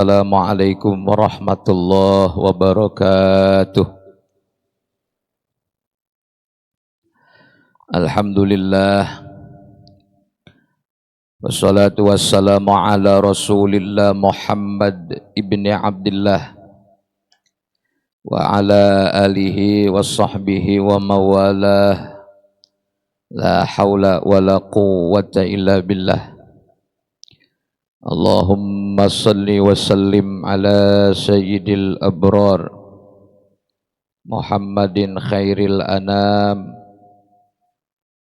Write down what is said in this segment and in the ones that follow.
Assalamualaikum warahmatullahi wabarakatuh. Alhamdulillah wassalatu wassalamu ala Rasulillah Muhammad ibni Abdullah wa ala alihi wa sahbihi wa mawalah. La hawla wa la quwwata illa billah. Allahumma salli wa sallim ala sayyidil abrar Muhammadin khairil anam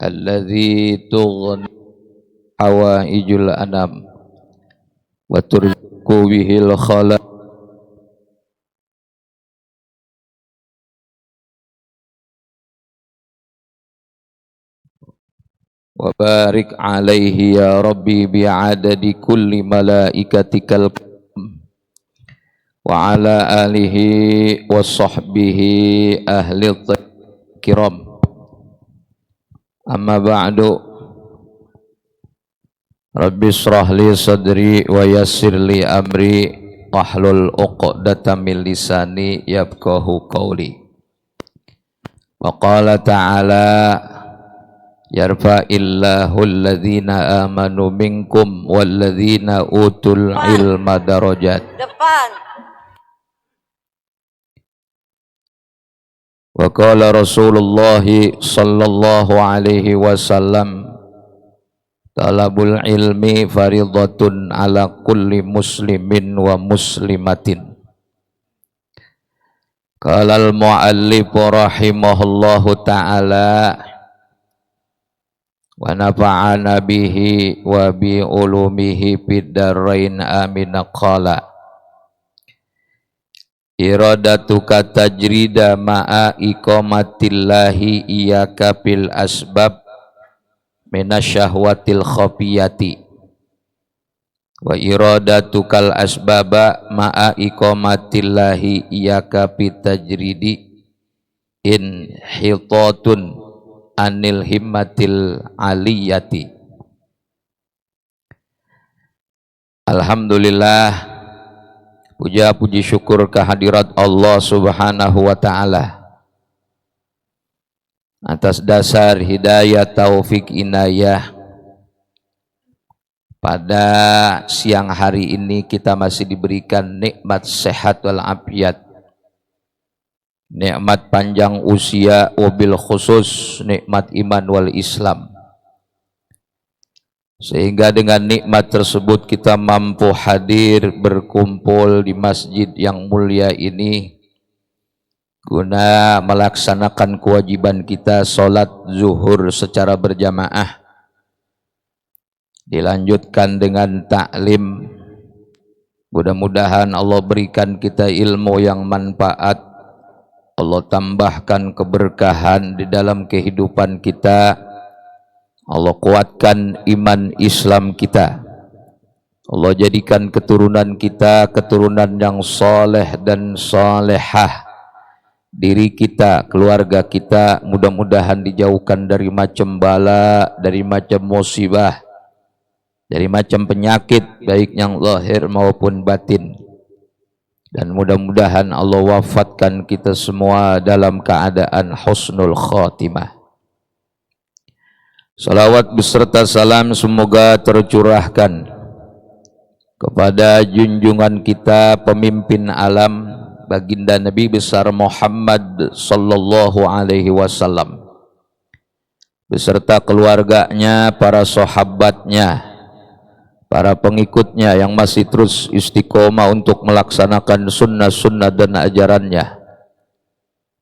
alladzi tughni hawaijul anam wa turku bihil khalaq wa barik alaihi ya rabbi bi'adadi kulli malaikatikal wa ala alihi wa sahbihi ahli kiram. Amma ba'du. Rabbi shrah li sadri wa yassir li amri wahlul 'uqdatam min lisani yafqahu qawli. Wa qala ta'ala yarfa'illahu alladhina amanu minkum walladhina utul ilma darajat. Depan. Wa qala Rasulullah sallallahu alaihi wasallam talabul ilmi faridatun ala kulli muslimin wa muslimatin. Qala al-muallif rahimahullahu ta'ala wa nafa'ana bihi wa bi ulumihi fid darain amin. Qala iradatuka tajrida ma'a iqamatillahi iyyaka bil asbab minasyahwatil khafiyati wa iradatukal asbaba ma'a iqamatillahi iyyaka bitajridi in hitatun anil himmatil aliyati. Alhamdulillah, puja puji syukur kehadirat Allah subhanahu wa ta'ala atas dasar hidayah taufik inayah. Pada siang hari ini kita masih diberikan nikmat sehat wal afiat, nikmat panjang usia, wabil khusus nikmat iman wal Islam, sehingga dengan nikmat tersebut kita mampu hadir berkumpul di masjid yang mulia ini guna melaksanakan kewajiban kita sholat zuhur secara berjamaah, dilanjutkan dengan taklim. Mudah-mudahan Allah berikan kita ilmu yang manfaat, Allah tambahkan keberkahan di dalam kehidupan kita, Allah kuatkan iman Islam kita, Allah jadikan keturunan kita keturunan yang soleh dan solehah. Diri kita, keluarga kita mudah-mudahan dijauhkan dari macam bala, dari macam musibah, dari macam penyakit baik yang lahir maupun batin. Dan mudah-mudahan Allah wafatkan kita semua dalam keadaan husnul khatimah. Salawat beserta salam semoga tercurahkan kepada junjungan kita pemimpin alam, baginda Nabi besar Muhammad sallallahu alaihi wasallam beserta keluarganya, para sahabatnya, para pengikutnya yang masih terus istiqomah untuk melaksanakan sunnah-sunnah dan ajarannya.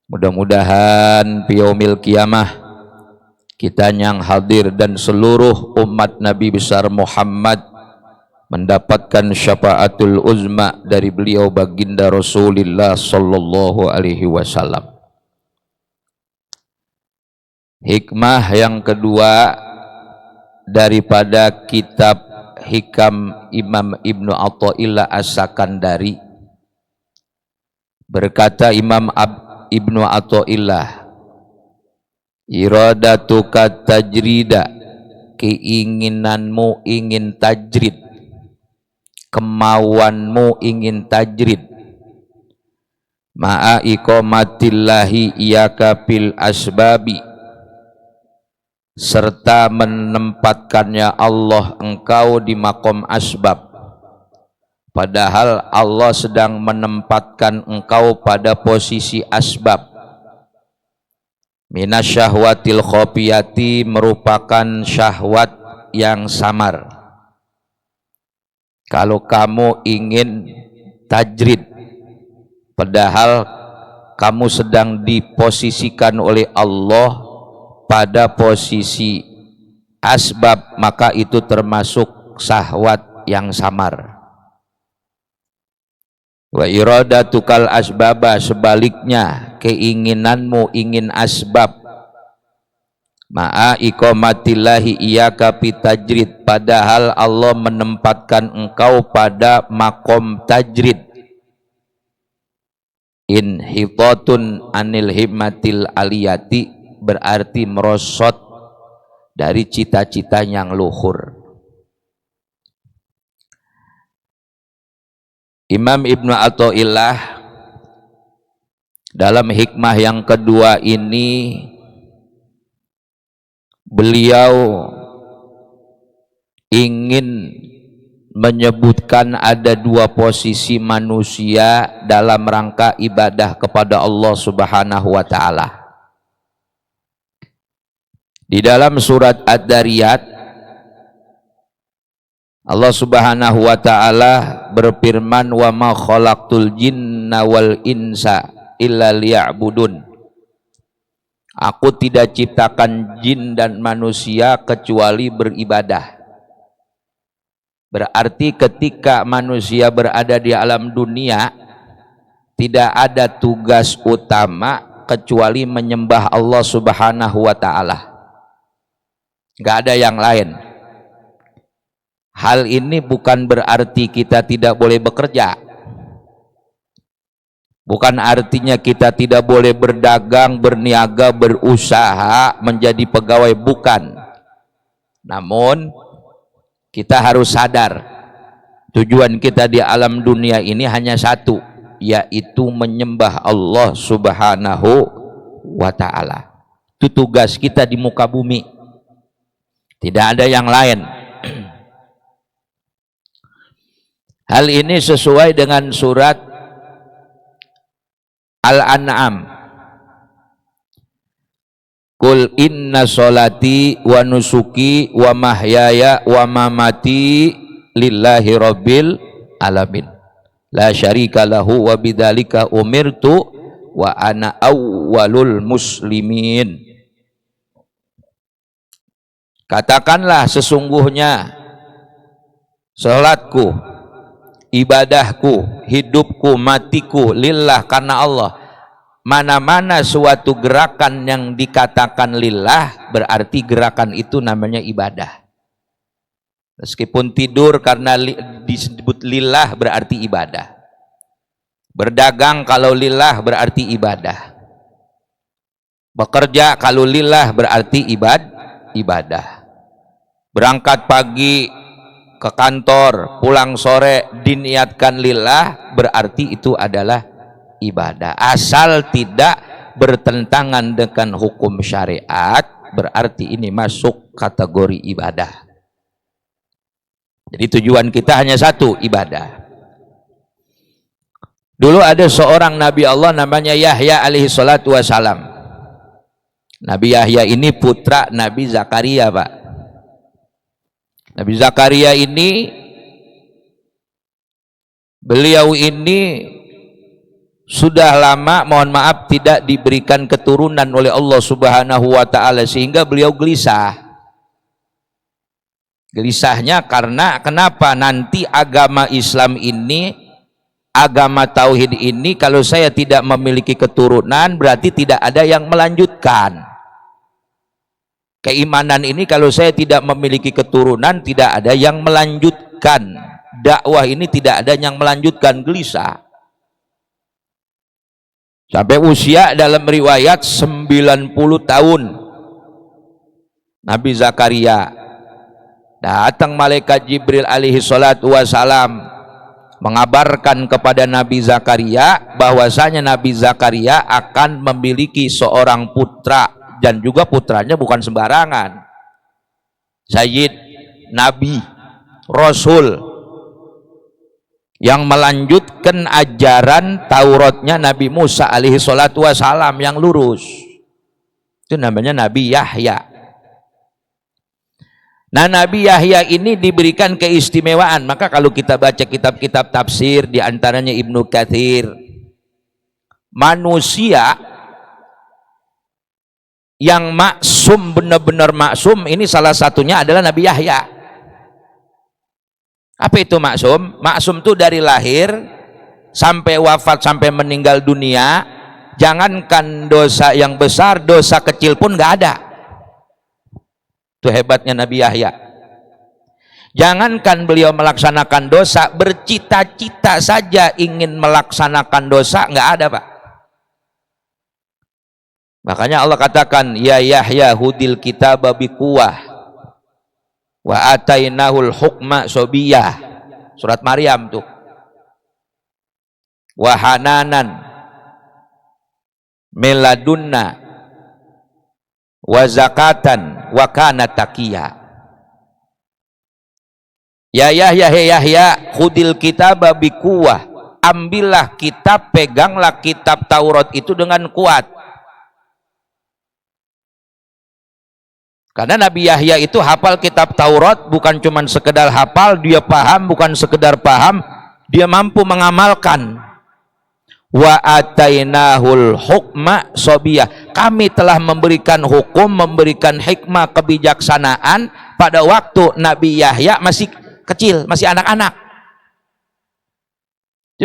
Mudah-mudahan yaumil qiyamah kita yang hadir dan seluruh umat Nabi besar Muhammad mendapatkan syafaatul uzma dari beliau baginda Rasulullah sallallahu alaihi wasallam. Hikmah yang kedua daripada kitab Hikam Imam Ibnu Athaillah As-Sakandari, berkata Imam Ibnu Athaillah, iradatuka tajrida, keinginanmu ingin tajrid, kemauanmu ingin tajrid, ma'a iqamatillahi iyaka bil asbabi, serta menempatkannya Allah engkau di makom asbab, padahal Allah sedang menempatkan engkau pada posisi asbab. Minasyahwatil khofiyati, merupakan syahwat yang samar. Kalau kamu ingin tajrid padahal kamu sedang diposisikan oleh Allah pada posisi asbab, maka itu termasuk syahwat yang samar. Wa iradatukal asbaba, sebaliknya keinginanmu ingin asbab, ma'a iqamatillahi iyaka pitajrid, padahal Allah menempatkan engkau pada makom tajrid. Inhitatun anil himmatil aliyati, berarti merosot dari cita-cita yang luhur. Imam Ibnu Athaillah dalam hikmah yang kedua ini, beliau ingin menyebutkan ada dua posisi manusia dalam rangka ibadah kepada Allah Subhanahu wa ta'ala. Di dalam surat Ad-Dariyat, Allah Subhanahu wa ta'ala berfirman, wa ma khalaqtul jinna wal insa illa liya'budun. Aku tidak ciptakan jin dan manusia kecuali beribadah. Berarti ketika manusia berada di alam dunia, tidak ada tugas utama kecuali menyembah Allah Subhanahu wa ta'ala. Gak ada yang lain. Hal ini bukan berarti kita tidak boleh bekerja. Bukan artinya kita tidak boleh berdagang, berniaga, berusaha, menjadi pegawai, bukan. Namun kita harus sadar, tujuan kita di alam dunia ini hanya satu, yaitu menyembah Allah Subhanahu wa ta'ala. Itu tugas kita di muka bumi, tidak ada yang lain. Hal ini sesuai dengan surat Al-An'am. Qul inna sholati wa nusuki wa mahyaya wa mamati lillahi rabbil alamin, la syarika lahu wa bidzalika umirtu wa ana awwalul muslimin. Katakanlah, sesungguhnya salatku, ibadahku, hidupku, matiku lillah, karena Allah. Mana-mana suatu gerakan yang dikatakan lillah, berarti gerakan itu namanya ibadah. Meskipun tidur karena disebut lillah berarti ibadah. Berdagang kalau lillah berarti ibadah. Bekerja kalau lillah berarti ibadah. Berangkat pagi ke kantor, pulang sore diniatkan lillah, berarti itu adalah ibadah. Asal tidak bertentangan dengan hukum syariat, berarti ini masuk kategori ibadah. Jadi tujuan kita hanya satu, ibadah. Dulu ada seorang Nabi Allah namanya Yahya alaihi salatu wassalam. Nabi Yahya ini putra Nabi Zakaria, Pak. Nabi Zakaria ini, beliau ini sudah lama, mohon maaf, tidak diberikan keturunan oleh Allah Subhanahu wa ta'ala, sehingga beliau gelisah. Gelisahnya karena kenapa? Nanti agama Islam ini, agama tauhid ini, kalau saya tidak memiliki keturunan, berarti tidak ada yang melanjutkan. Keimanan ini kalau saya tidak memiliki keturunan, tidak ada yang melanjutkan. Dakwah ini tidak ada yang melanjutkan, gelisah. Sampai usia dalam riwayat 90 tahun Nabi Zakaria, datang malaikat Jibril alaihi salatu wassalam mengabarkan kepada Nabi Zakaria bahwasanya Nabi Zakaria akan memiliki seorang putra, dan juga putranya bukan sembarangan, Sayyid, Nabi, Rasul yang melanjutkan ajaran Tauratnya Nabi Musa alaihi salatu wassalam yang lurus. Itu namanya Nabi Yahya. Nah, Nabi Yahya ini diberikan keistimewaan. Maka kalau kita baca kitab-kitab tafsir, diantaranya Ibnu Katsir, manusia yang maksum, benar-benar maksum, ini salah satunya adalah Nabi Yahya. Apa itu maksum? Maksum itu dari lahir sampai wafat, sampai meninggal dunia, jangankan dosa yang besar, dosa kecil pun nggak ada. Itu hebatnya Nabi Yahya. Jangankan beliau melaksanakan dosa, bercita-cita saja ingin melaksanakan dosa nggak ada, Pak. Makanya Allah katakan, ya Yahya hudil kitaba biquwah wa atainahul hukma sobiyah. Surat Maryam tuh. Wa hananan meladunna wa zakatan wa kana taqiyya. Ya Yahya, he Yahya, khudil kitaba biquwah, ambillah kitab, peganglah kitab Taurat itu dengan kuat. Karena Nabi Yahya itu hafal kitab Taurat, bukan cuma sekedar hafal, dia paham, bukan sekedar paham, dia mampu mengamalkan. Wa atainahul hukma sobiyah, kami telah memberikan hukum, memberikan hikmah, kebijaksanaan pada waktu Nabi Yahya masih kecil, masih anak-anak.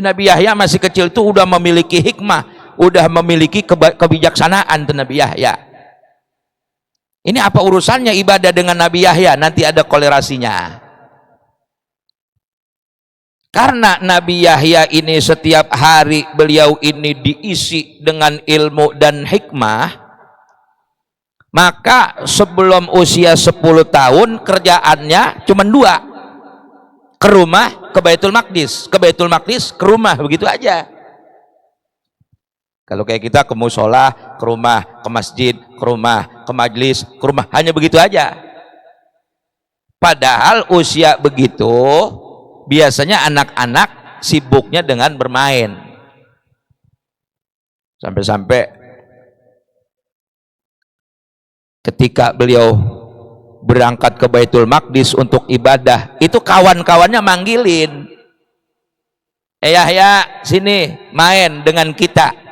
Nabi Yahya masih kecil itu udah memiliki hikmah, udah memiliki kebijaksanaan tuh Nabi Yahya. Ini apa urusannya ibadah dengan Nabi Yahya? Nanti ada kolerasinya. Karena Nabi Yahya ini setiap hari beliau ini diisi dengan ilmu dan hikmah, maka sebelum usia 10 tahun kerjaannya cuma 2, ke rumah, ke Baitul Maqdis, ke Baitul Maqdis, ke rumah, begitu aja. Kalau kayak kita ke musola, ke rumah, ke masjid, ke rumah, ke majlis, ke rumah, hanya begitu aja. Padahal usia begitu biasanya anak-anak sibuknya dengan bermain. Sampai-sampai ketika beliau berangkat ke Baitul Maqdis untuk ibadah, itu kawan-kawannya manggilin, Yahya, sini main dengan kita.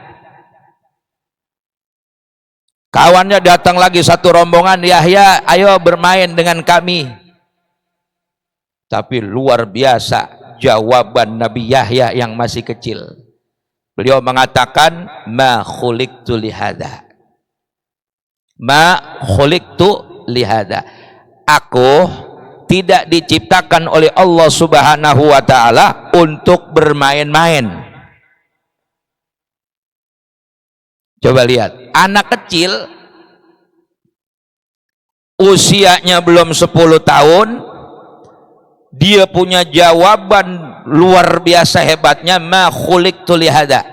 Kawannya datang lagi satu rombongan, Yahya, ayo bermain dengan kami. Tapi luar biasa jawaban Nabi Yahya yang masih kecil. Beliau mengatakan, ma khuliqtu lihada. Ma khuliqtu lihada. Aku tidak diciptakan oleh Allah Subhanahu wa ta'ala untuk bermain-main. Coba lihat, anak kecil usianya belum 10 tahun, dia punya jawaban luar biasa hebatnya, ma khuliqtu lihada.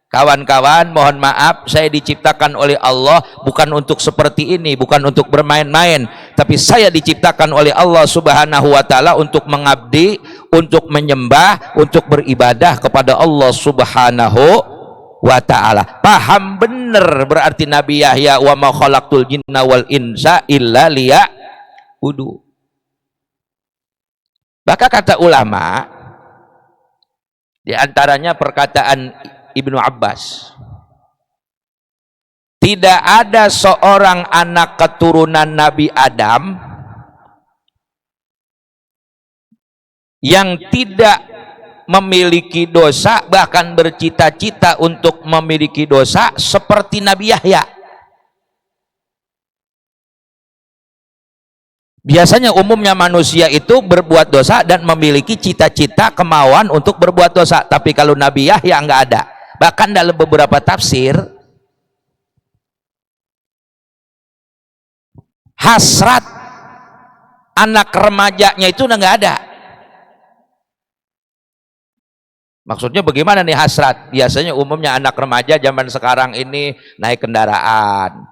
Kawan-kawan, mohon maaf, saya diciptakan oleh Allah bukan untuk seperti ini, bukan untuk bermain-main, tapi saya diciptakan oleh Allah Subhanahu wa ta'ala untuk mengabdi, untuk menyembah, untuk beribadah kepada Allah Subhanahu wa ta'ala. Paham bener berarti Nabi Yahya, wa ma khalaqtul jinna wal insa illa liya'budu. Maka kata ulama, di antaranya perkataan Ibnu Abbas, tidak ada seorang anak keturunan Nabi Adam yang tidak memiliki dosa, bahkan bercita-cita untuk memiliki dosa seperti Nabi Yahya. Biasanya umumnya manusia itu berbuat dosa dan memiliki cita-cita, kemauan untuk berbuat dosa. Tapi kalau Nabi Yahya nggak ada. Bahkan dalam beberapa tafsir, hasrat anak remajanya itu udah nggak ada. Maksudnya bagaimana nih hasrat? Biasanya umumnya anak remaja zaman sekarang ini naik kendaraan.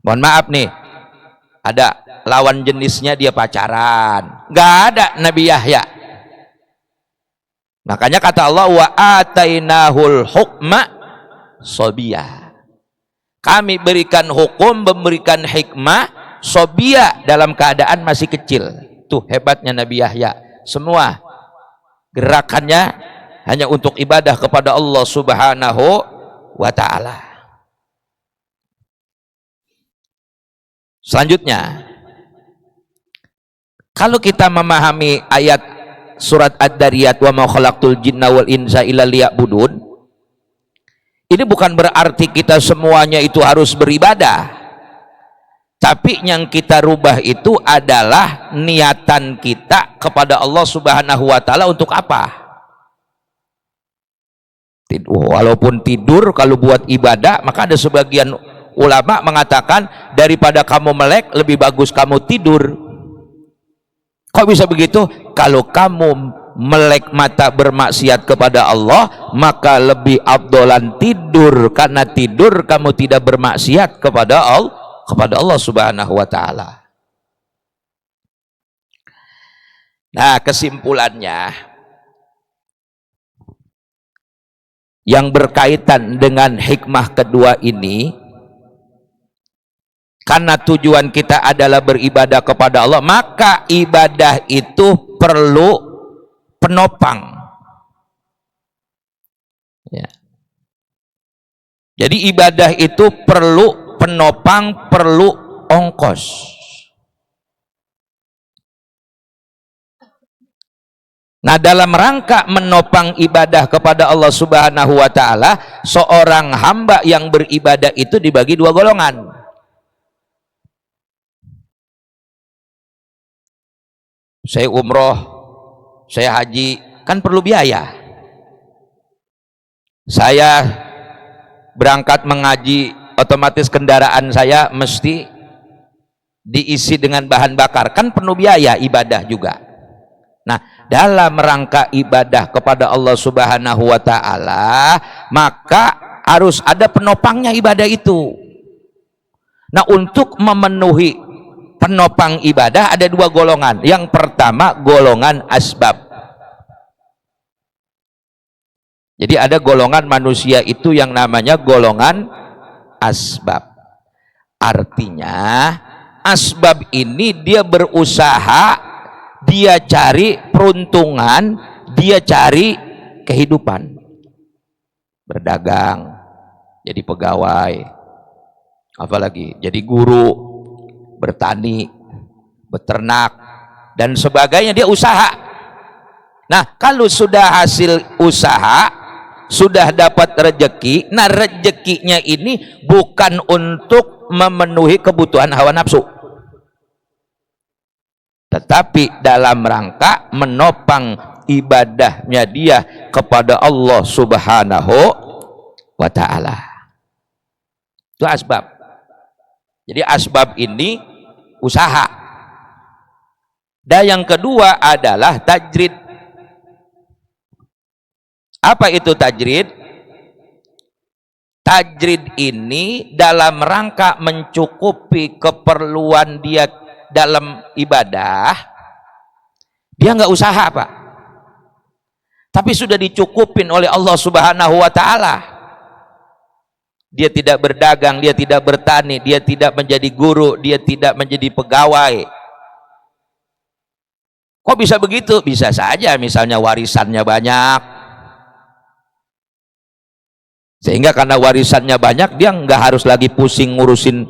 Mohon maaf nih, ada lawan jenisnya dia pacaran. Nggak ada Nabi Yahya. Makanya kata Allah, wa atainahul hukma sobiyah. Kami berikan hukum, memberikan hikmah sobiyah dalam keadaan masih kecil. Tuh hebatnya Nabi Yahya. Semua gerakannya hanya untuk ibadah kepada Allah Subhanahu wa ta'ala. Selanjutnya, kalau kita memahami ayat surat Ad-Dariyat wa ma khalaqtul jinna wal insa illa liya'budun, ini bukan berarti kita semuanya itu harus beribadah, tapi yang kita rubah itu adalah niatan kita kepada Allah Subhanahu wa ta'ala untuk apa? Walaupun tidur kalau buat ibadah, maka ada sebagian ulama mengatakan daripada kamu melek lebih bagus kamu tidur. Kok bisa begitu? Kalau kamu melek mata bermaksiat kepada Allah, maka lebih abdolan tidur, karena tidur kamu tidak bermaksiat kepada Allah Subhanahu wa ta'ala. Nah, kesimpulannya yang berkaitan dengan hikmah kedua ini, karena tujuan kita adalah beribadah kepada Allah, maka ibadah itu perlu penopang ya. Jadi ibadah itu perlu penopang, perlu ongkos. Nah, dalam rangka menopang ibadah kepada Allah Subhanahu wa ta'ala, seorang hamba yang beribadah itu dibagi dua golongan. Saya umroh, saya haji, kan perlu biaya. Saya berangkat mengaji, otomatis kendaraan saya mesti diisi dengan bahan bakar, kan penuh biaya ibadah juga. Nah, dalam rangka ibadah kepada Allah Subhanahu wa ta'ala, maka harus ada penopangnya ibadah itu. Nah, untuk memenuhi penopang ibadah ada dua golongan. Yang pertama golongan asbab. Jadi ada golongan manusia itu yang namanya golongan asbab. Artinya asbab ini dia berusaha, dia cari peruntungan, dia cari kehidupan, berdagang, jadi pegawai, apalagi jadi guru, bertani, beternak, dan sebagainya, dia usaha. Nah, kalau sudah hasil usaha, sudah dapat rezeki, nah rezekinya ini bukan untuk memenuhi kebutuhan hawa nafsu, tetapi dalam rangka menopang ibadahnya dia kepada Allah Subhanahu wa ta'ala. Itu asbab. Jadi asbab ini usaha. Dan yang kedua adalah tajrid. Apa itu tajrid? Tajrid ini dalam rangka mencukupi keperluan dia dalam ibadah, dia nggak usaha Pak, tapi sudah dicukupin oleh Allah Subhanahu wa ta'ala. Dia tidak berdagang, dia tidak bertani, dia tidak menjadi guru, dia tidak menjadi pegawai. Kok bisa begitu? Bisa saja misalnya warisannya banyak, sehingga karena warisannya banyak dia nggak harus lagi pusing ngurusin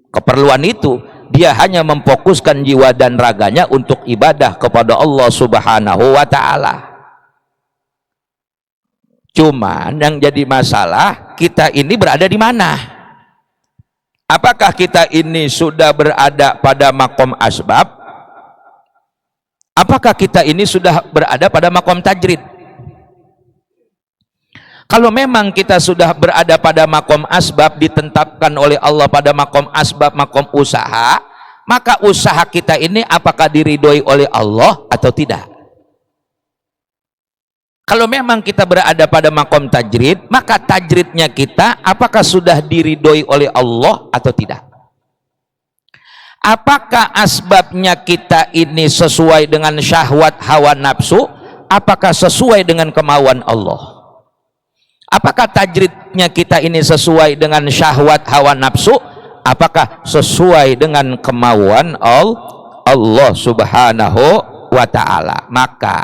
keperluan itu. Dia hanya memfokuskan jiwa dan raganya untuk ibadah kepada Allah Subhanahu wa ta'ala. Cuman yang jadi masalah, kita ini berada di mana? Apakah kita ini sudah berada pada makom asbab? Apakah kita ini sudah berada pada makom tajrid? Kalau memang kita sudah berada pada makom asbab, ditetapkan oleh Allah pada makom asbab, makom usaha, maka usaha kita ini apakah diridhoi oleh Allah atau tidak? Kalau memang kita berada pada makom tajrid, maka tajridnya kita apakah sudah diridhoi oleh Allah atau tidak? Apakah asbabnya kita ini sesuai dengan syahwat hawa nafsu? Apakah sesuai dengan kemauan Allah? Apakah tajridnya kita ini sesuai dengan syahwat hawa nafsu? Apakah sesuai dengan kemauan Allah Subhanahu wa ta'ala? Maka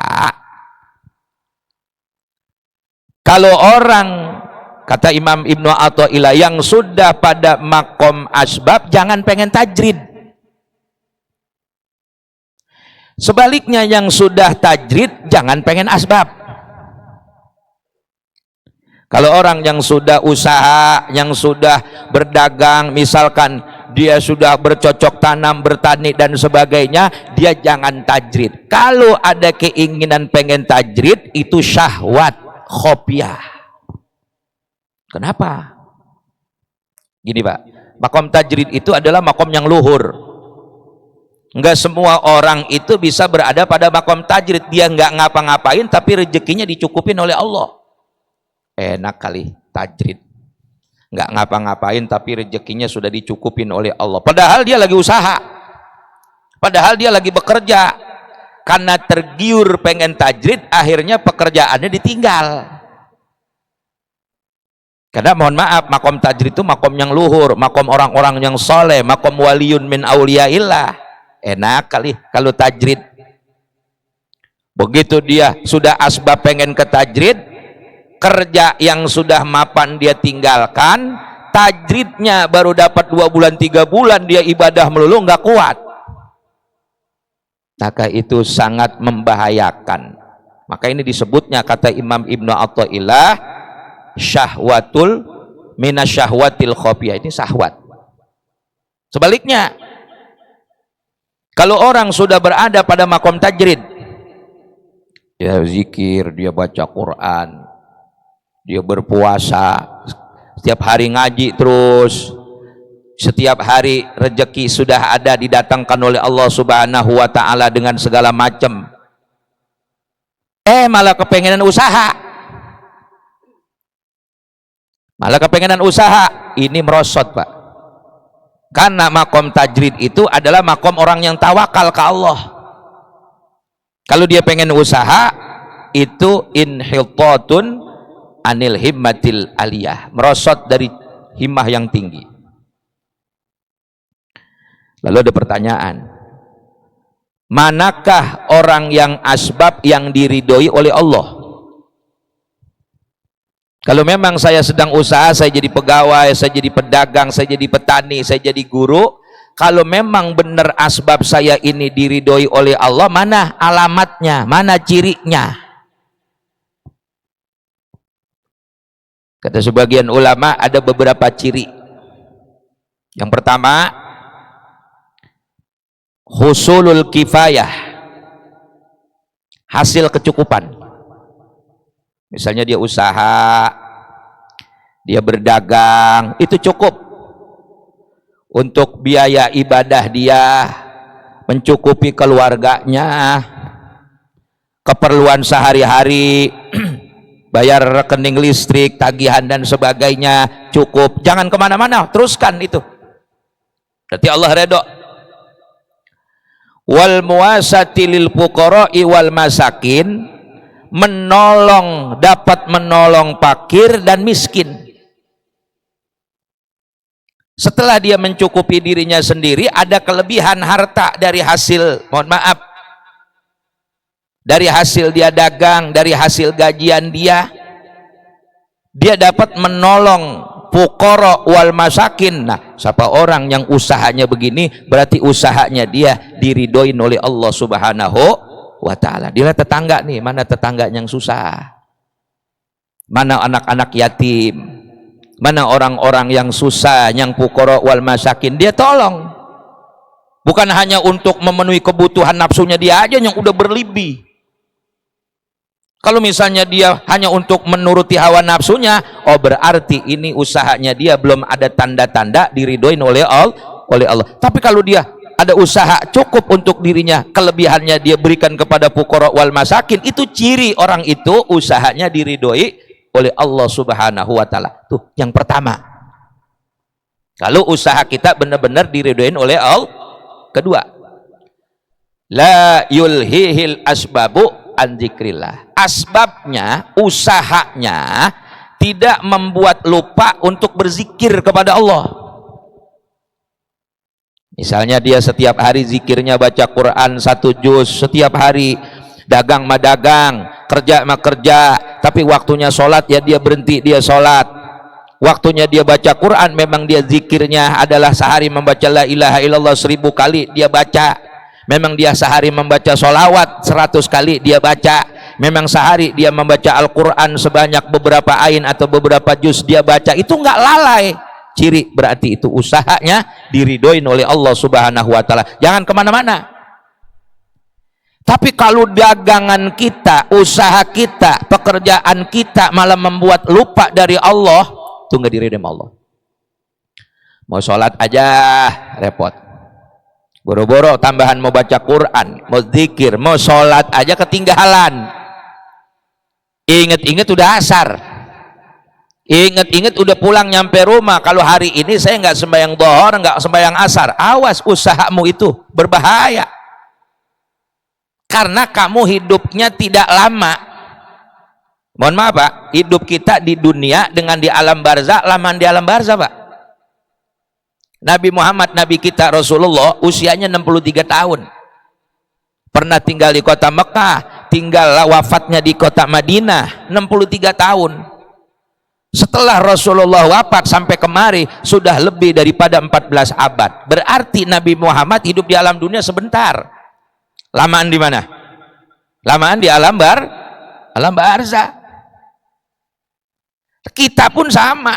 kalau orang, kata Imam Ibnu Athaillah, yang sudah pada makom asbab, jangan pengen tajrid. Sebaliknya, yang sudah tajrid jangan pengen asbab. Kalau orang yang sudah usaha, yang sudah berdagang, misalkan dia sudah bercocok tanam, bertani dan sebagainya, dia jangan tajrid. Kalau ada keinginan pengen tajrid, itu syahwat khopiah. Kenapa? Gini Pak, makom tajrid itu adalah makom yang luhur. Enggak semua orang itu bisa berada pada makom tajrid. Dia enggak ngapa-ngapain tapi rezekinya dicukupin oleh Allah. Enak kali tajrid, enggak ngapa-ngapain tapi rezekinya sudah dicukupin oleh Allah, padahal dia lagi usaha, padahal dia lagi bekerja. Karena tergiur pengen tajrid, akhirnya pekerjaannya ditinggal. Karena mohon maaf, makom tajrid itu makom yang luhur, makom orang-orang yang soleh, makom waliyun min auliyaillah. Enak kali kalau tajrid. Begitu dia sudah asbab pengen ke tajrid, kerja yang sudah mapan dia tinggalkan, tajridnya baru dapat 2 bulan 3 bulan, dia ibadah melulu nggak kuat. Maka itu sangat membahayakan. Maka ini disebutnya, kata Imam Ibnu Athaillah, syahwatul minasyahwatil khofiyah. Ini syahwat. Sebaliknya, kalau orang sudah berada pada makom tajrid, dia zikir, dia baca Quran, dia berpuasa, setiap hari ngaji terus, setiap hari rezeki sudah ada didatangkan oleh Allah Subhanahu wa ta'ala dengan segala macam, malah kepengenan usaha, ini merosot Pak. Karena makom tajrid itu adalah makom orang yang tawakal ke Allah. Kalau dia pengen usaha, itu inhitatun anil himmatil aliyah, merosot dari himmah yang tinggi. Lalu ada pertanyaan, manakah orang yang asbab yang diridhoi oleh Allah? Kalau memang saya sedang usaha, saya jadi pegawai, saya jadi pedagang, saya jadi petani, saya jadi guru, kalau memang benar asbab saya ini diridhoi oleh Allah, mana alamatnya, mana cirinya? Kata sebagian ulama ada beberapa ciri. Yang pertama, husulul kifayah, hasil kecukupan. Misalnya dia usaha, dia berdagang, itu cukup untuk biaya ibadah dia, mencukupi keluarganya, keperluan sehari-hari, bayar rekening listrik, tagihan dan sebagainya, cukup. Jangan kemana-mana, teruskan itu. Berarti Allah redho. Wal muwasati lil fuqara'i wal masakin, menolong, dapat menolong fakir dan miskin. Setelah dia mencukupi dirinya sendiri, ada kelebihan harta dari hasil, mohon maaf, dari hasil dia dagang, dari hasil gajian dia dapat menolong fuqara wal masakin. Nah, siapa orang yang usahanya begini, berarti usahanya dia diridhoin oleh Allah Subhanahu wa ta'ala. Dia tetangga nih, mana tetangga yang susah, mana anak-anak yatim, mana orang-orang yang susah, yang fuqara wal masakin, dia tolong. Bukan hanya untuk memenuhi kebutuhan nafsunya dia aja yang udah berlebih. Kalau misalnya dia hanya untuk menuruti hawa nafsunya, oh berarti ini usahanya dia belum ada tanda-tanda diridhoin oleh Allah. Tapi kalau dia ada usaha cukup untuk dirinya, kelebihannya dia berikan kepada fuqara wal masakin, itu ciri orang itu usahanya diridhoi oleh Allah Subhanahu wa taala. Tuh yang pertama. Kalau usaha kita benar-benar diridhoin oleh Allah. Kedua, la yulhihil asbabu an dzikrillah. Asbabnya, usahanya tidak membuat lupa untuk berzikir kepada Allah. Misalnya dia setiap hari zikirnya baca Quran 1 juz setiap hari, dagang mah dagang, kerja mah kerja, tapi waktunya sholat ya dia berhenti, dia sholat. Waktunya dia baca Quran, memang dia zikirnya adalah sehari membaca la ilaha illallah 1000 kali dia baca. Memang dia sehari membaca sholawat 100 kali dia baca. Memang sehari dia membaca Al-Quran sebanyak beberapa ain atau beberapa juz dia baca. Itu enggak lalai. Ciri berarti itu usahanya diridhoin oleh Allah Subhanahu wa taala. Jangan kemana-mana. Tapi kalau dagangan kita, usaha kita, pekerjaan kita malah membuat lupa dari Allah, itu nggak diridhoi sama Allah. Mau sholat aja repot, boro-boro tambahan mau baca Quran, mau zikir, mau sholat aja ketinggalan. Ingat-ingat udah asar, ingat-ingat udah pulang nyampe rumah. Kalau hari ini saya nggak sembahyang dhuhur, nggak sembahyang asar, awas usahamu itu berbahaya. Karena kamu hidupnya tidak lama. Mohon maaf Pak, hidup kita di dunia dengan di alam barzah, lamaan di alam barzah Pak. Nabi Muhammad, Nabi kita Rasulullah, usianya 63 tahun. Pernah tinggal di kota Mekah, tinggal wafatnya di kota Madinah, 63 tahun. Setelah Rasulullah wafat sampai kemari, sudah lebih daripada 14 abad. Berarti Nabi Muhammad hidup di alam dunia sebentar. Lamaan di mana? Lamaan di alam barzah. Kita pun sama.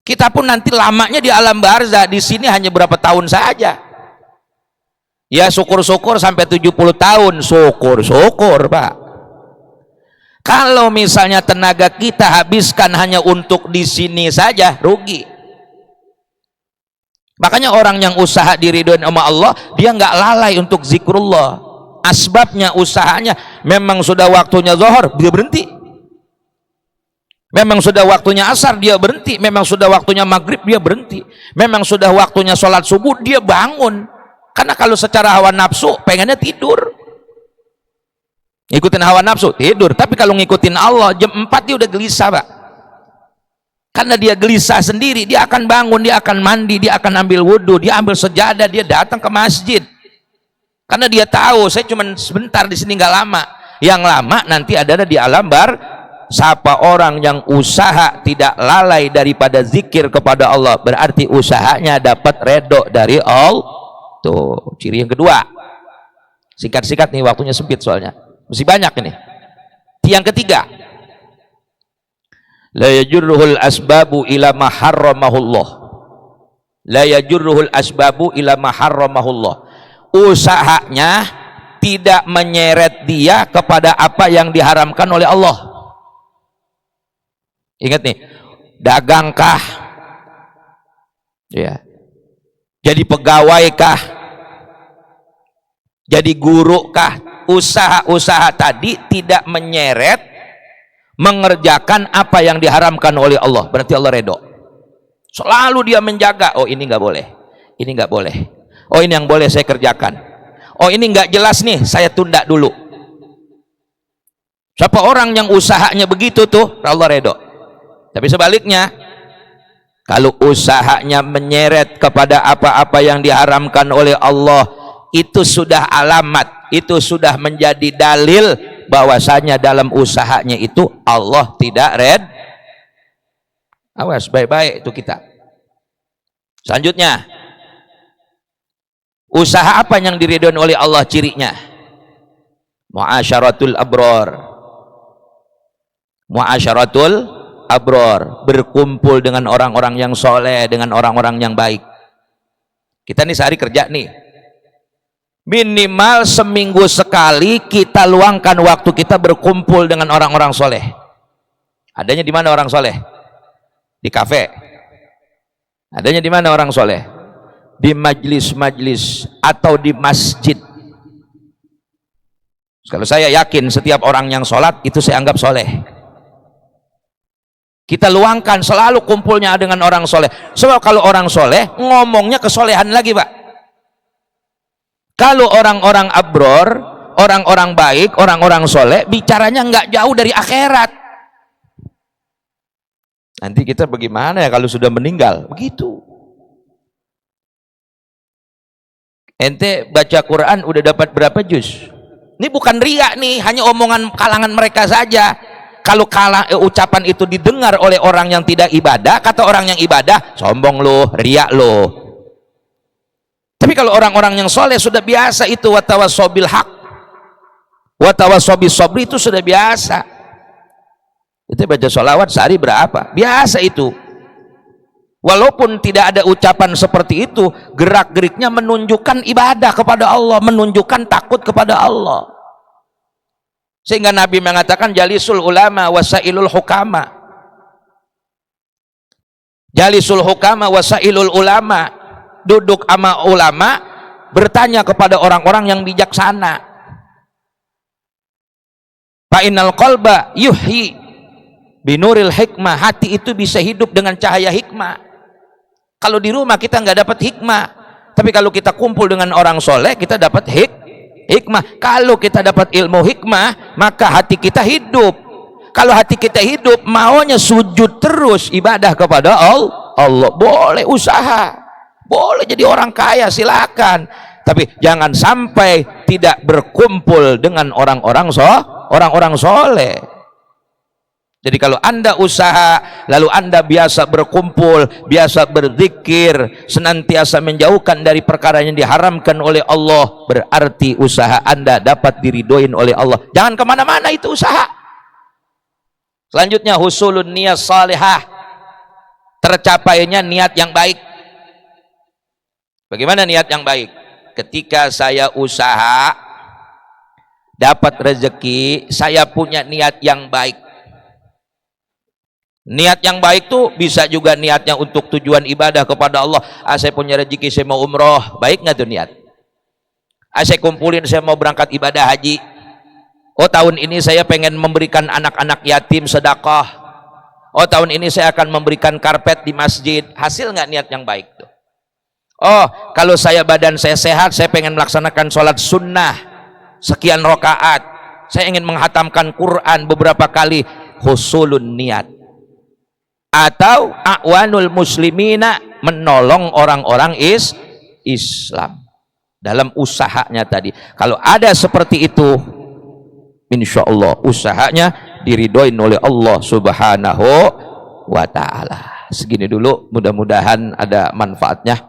Kita pun nanti lamanya di alam barzah. Di sini hanya berapa tahun saja. Ya syukur-syukur sampai 70 tahun. Syukur-syukur Pak. Kalau misalnya tenaga kita habiskan hanya untuk di sini saja, rugi. Makanya orang yang usaha diridhoin sama Allah, dia nggak lalai untuk zikrullah. Asbabnya, usahanya, memang sudah waktunya zuhur, dia berhenti. Memang sudah waktunya asar, dia berhenti. Memang sudah waktunya maghrib, dia berhenti. Memang sudah waktunya sholat subuh, dia bangun. Karena kalau secara hawa nafsu, pengennya tidur. Ngikutin hawa nafsu, tidur. Tapi kalau ngikutin Allah, jam 4 dia udah gelisah Pak. Karena dia gelisah sendiri, dia akan bangun, dia akan mandi, dia akan ambil wudhu, dia ambil sejadah, dia datang ke masjid. Karena dia tahu, saya cuma sebentar di sini, nggak lama. Yang lama nanti adalah di alam siapa orang yang usaha tidak lalai daripada zikir kepada Allah, berarti usahanya dapat redho dari Allah. Tuh, ciri yang kedua. Singkat-singkat nih, waktunya sempit soalnya. Masih banyak ini. Yang ketiga, la yajurruhul asbabu ila ma harramahullah. La yajurruhul asbabu ila ma harramahullah. Usahanya tidak menyeret dia kepada apa yang diharamkan oleh Allah. Ingat nih, dagangkah? Ya. Jadi pegawai-kah? Jadi guru-kah? Usaha-usaha tadi tidak menyeret, mengerjakan apa yang diharamkan oleh Allah, berarti Allah redho. Selalu dia menjaga, oh ini nggak boleh, ini nggak boleh, oh ini yang boleh saya kerjakan, oh ini nggak jelas nih, saya tunda dulu. Siapa orang yang usahanya begitu tuh, Allah redho. Tapi sebaliknya, kalau usahanya menyeret kepada apa-apa yang diharamkan oleh Allah, itu sudah alamat, itu sudah menjadi dalil bahwasanya dalam usahanya itu Allah tidak redho. Awas baik-baik itu kita. Selanjutnya, usaha apa yang diridhoi oleh Allah cirinya? Muasyaratul abrar. Muasyaratul abrar, berkumpul dengan orang-orang yang soleh, dengan orang-orang yang baik. Kita nih sehari kerja nih, minimal seminggu sekali kita luangkan waktu kita berkumpul dengan orang-orang soleh. Adanya di mana orang soleh? Di kafe. Adanya di mana orang soleh? di majlis-majlis atau di masjid. Kalau saya yakin setiap orang yang sholat itu saya anggap soleh. Kita luangkan selalu kumpulnya dengan orang soleh. Sebab kalau orang soleh ngomongnya kesolehan lagi, Pak. Kalau orang-orang abror, orang-orang baik, orang-orang soleh, bicaranya nggak jauh dari akhirat. Nanti kita bagaimana ya kalau sudah meninggal? Begitu. Ente baca Quran udah dapat berapa juz? Ini bukan riak nih, hanya omongan kalangan mereka saja. Kalau ucapan itu didengar oleh orang yang tidak ibadah, kata orang yang ibadah, sombong lo, riak lo. Tapi kalau orang-orang yang soleh sudah biasa itu, watawassobil haq, watawassobis sobri, itu sudah biasa. Itu baca sholawat sehari berapa? Biasa itu. Walaupun tidak ada ucapan seperti itu, gerak-geriknya menunjukkan ibadah kepada Allah, menunjukkan takut kepada Allah. Sehingga Nabi mengatakan jalisul ulama wasailul hukama. Jalisul hukama wasailul ulama. Duduk sama ulama, bertanya kepada orang-orang yang bijaksana. Fa innal qalba yuhyi binuril hikmah. Hati itu bisa hidup dengan cahaya hikmah. Kalau di rumah kita nggak dapat hikmah, tapi kalau kita kumpul dengan orang soleh kita dapat hikmah. Kalau kita dapat ilmu hikmah, maka hati kita hidup. Kalau hati kita hidup, maunya sujud terus ibadah kepada Allah. Boleh usaha, boleh jadi orang kaya, silakan. Tapi jangan sampai tidak berkumpul dengan orang-orang soleh. Jadi kalau Anda usaha, lalu Anda biasa berkumpul, biasa berzikir, senantiasa menjauhkan dari perkara yang diharamkan oleh Allah, berarti usaha Anda dapat diridhoin oleh Allah. Jangan kemana-mana itu usaha. Selanjutnya, husulun niyat salihah, tercapainya niat yang baik. Bagaimana niat yang baik? Ketika saya usaha, dapat rezeki, saya punya niat yang baik. Niat yang baik tuh bisa juga niatnya untuk tujuan ibadah kepada Allah. Saya punya rezeki, saya mau umroh, baik nggak tuh niat? Saya kumpulin, saya mau berangkat ibadah haji. Oh, tahun ini saya pengen memberikan anak-anak yatim sedekah. Oh, tahun ini saya akan memberikan karpet di masjid. Hasil nggak niat yang baik tuh? Oh, kalau badan saya sehat, saya pengen melaksanakan sholat sunnah sekian rakaat. Saya ingin menghatamkan Quran beberapa kali. Husulun niat. Atau a'wanul muslimina, menolong orang-orang Islam dalam usahanya tadi. Kalau ada seperti itu, insya Allah usahanya diridhoin oleh Allah subhanahu wa ta'ala. Segini dulu, mudah-mudahan ada manfaatnya,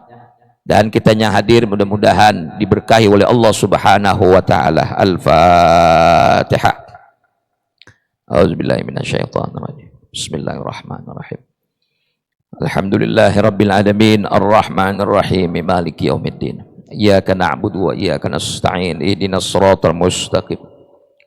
dan kitanya hadir mudah-mudahan diberkahi oleh Allah subhanahu wa ta'ala. Al-Fatihah. A'udzubillahi minasyaitonirrajim. Bismillahirrahmanirrahim. Alhamdulillahi rabbil alamin, arrahmanir rahim, maliki yaumiddin. Iyyaka na'budu wa iyyaka nasta'in. Ihdinas siratal mustaqim.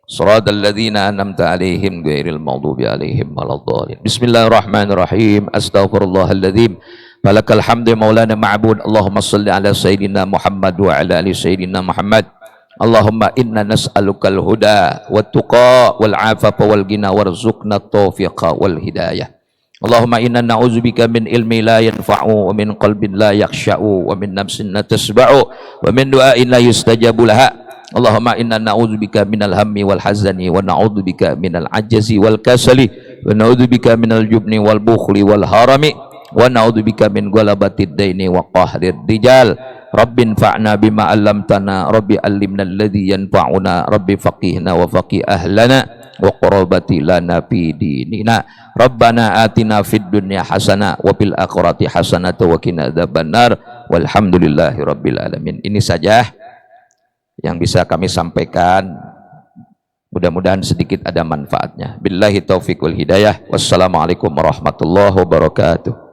Shiratal ladzina an'amta 'alaihim ghairil maghdubi 'alaihim waladdallin. Bismillahirrahmanirrahim. Astaghfirullahaladzim. Falakal hamdu maulana ma'bud. Allahumma shalli ala sayyidina Muhammad wa ala ali sayyidina Muhammad. Allahumma inna nas'alukal huda wat tuqa wal afafa wal ghina warzuqna taufiqa wal hidayah. Allahumma inna na'udzubika min ilmi la yanfa'u wa min qalbin la yakhsha'u wa min nafsin la tasba'u wa min du'ain la yustajabu laha. Allahumma inna na'udzubika minal hammi wal hazani wa na'udzubika minal ajazi wal kasali wa na'udzubika minal jubni wal bukhli wal harami wa na'udzubika min ghalabatid daini wa qahrir rijal. Rabbin fa'na bima 'allamtana, Rabbi 'allimna alladhi yanfa'una, Rabbi faqihna wa faqih ahlana wa qurabati lana fi dinina. Rabbana atina fid dunya hasanah wa fil akhirati hasanah wa qina adzabannar. Walhamdulillahi rabbil alamin. Ini saja yang bisa kami sampaikan. Mudah-mudahan sedikit ada manfaatnya. Billahi taufiq wal hidayah. Wassalamualaikum warahmatullahi wabarakatuh.